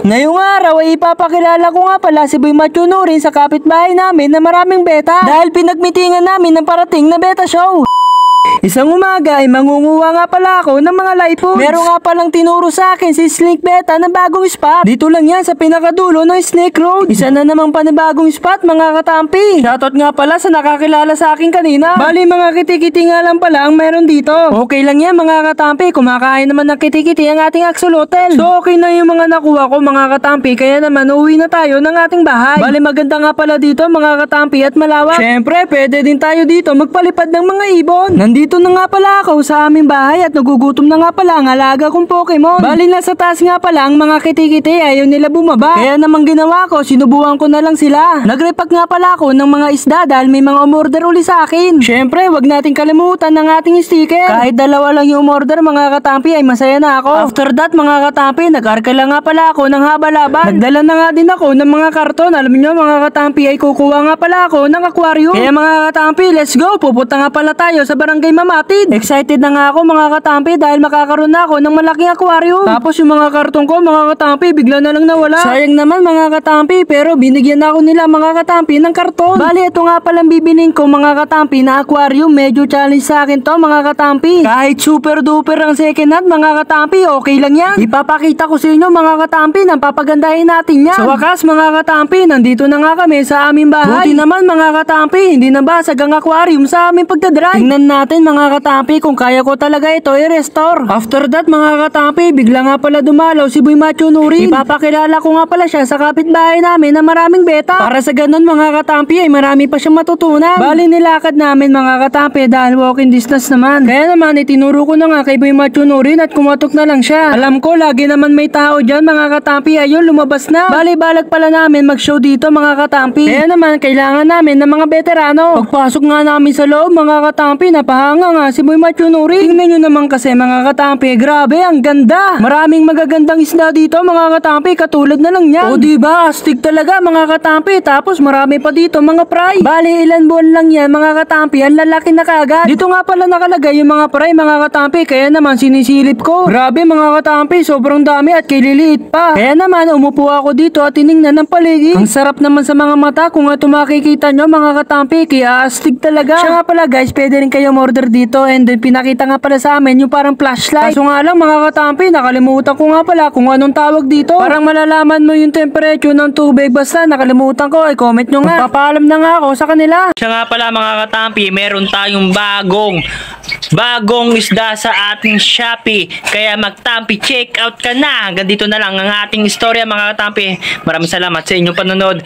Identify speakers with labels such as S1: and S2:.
S1: Ngayong araw ay ipapakilala ko nga pala si Boy Machunurin sa kapitbahay namin na maraming beta dahil pinagmitingan namin ng parating na beta show. Isang umaga ay mangunguha nga pala ako ng mga live foods. Meron nga palang tinuro sa akin si Snake Beta na bagong spot. Dito lang yan sa pinakadulo ng Snake Road. Isa na namang panibagong spot mga katampi. Shoutout nga pala sa nakakilala sa akin kanina. Bali mga kitikiti nga lang pala ang meron dito. Okay lang yan mga katampi. Kumakain naman ng kitikiti ang ating axolotl. So okay na yung mga nakuha ko mga katampi. Kaya naman uuwi na tayo ng ating bahay. Bali maganda nga pala dito mga katampi at malawak. Syempre pwede din tayo dito magpalipad ng mga ibon. Nandito na nga pala ako sa aming bahay at nagugutom na nga pala ang alaga kong Pokemon. Bali na sa taas nga pala ang mga kitikiti ayaw nila bumaba. Kaya naman ginawa ko, sinubukan ko na lang sila. Nagrepack nga pala ako ng mga isda dahil may mga umorder uli sa akin. Syempre wag natin kalimutan ng ating sticker. Kahit dalawa lang yung umorder mga katampi ay masaya na ako. After that mga katampi, nag-arkala nga pala ako ng haba-laban. Nagdala na nga din ako ng mga karton. Alam niyo mga katampi ay kukuha nga pala ako ng aquarium. Kaya mga katampi, let's go. Pupunta nga pala tayo sa barangay Mamatid. Excited na nga ako mga katampi dahil makakaroon na ako ng malaking aquarium. Tapos yung mga karton ko mga katampi bigla na lang nawala. Sayang naman mga katampi pero binigyan na ako nila mga katampi ng karton. Bali ito nga palang bibining ko mga katampi na aquarium. Medyo challenge sa akin to mga katampi. Kahit super duper ang second hand mga katampi okay lang yan. Ipapakita ko sa inyo mga katampi nang papagandahin natin yan. Sa wakas mga katampi nandito na nga kami sa aming bahay. Buti naman mga katampi hindi nabasag ang aquarium sa aming pagdadrive. Tingnan natin mga katampi kung kaya ko talaga ito i-restore. After that mga katampi bigla nga pala dumalaw si Boy Machunurin. Ipapakilala ko nga pala siya sa kapitbahay namin na maraming beta. Para sa ganun mga katampi ay marami pa siyang matutunan. Bali nilakad namin mga katampi dahil walking distance naman. Kaya naman itinuro ko na nga kay Boy Machunurin at kumatok na lang siya. Alam ko lagi naman may tao dyan mga katampi. Ayun lumabas na. Bali balag pala namin mag-show dito mga katampi. Kaya naman kailangan namin ng mga veterano. Pagpasok nga namin sa loob mga katampi napahanga nga si Boy Machunurin. Tingnan nyo naman kasi mga katampi, grabe ang ganda. Maraming magagandang isda dito mga katampi katulad na lang yan. O diba, astig talaga mga katampi. Tapos marami pa dito mga fry. Bali ilan buwan lang yan mga katampi, ang lalaki na kaagad. Dito nga pala nakalagay yung mga fry mga katampi, kaya naman sinisilip ko. Grabe mga katampi, sobrang dami at kililiit pa. Kaya naman umupo ako dito at tiningnan ng paligid. Ang sarap naman sa mga mata kung ito makikita nyo mga katampi, kaya astig talaga. Siya nga pala guys, pwede rin kayo order dito and then pinakita nga pala sa amin yung parang flashlight. Kaso nga lang mga katampi, nakalimutan ko nga pala kung anong tawag dito. Parang malalaman mo yung temperature ng tubig, basta nakalimutan ko, ay comment nyo nga. Magpapaalam na nga ako sa kanila.
S2: Siya nga pala mga katampi, meron tayong bagong isda sa ating Shopee. Kaya magtampi, check out ka na. Hanggang dito na lang ang ating istorya mga katampi. Maraming salamat sa inyong panonood.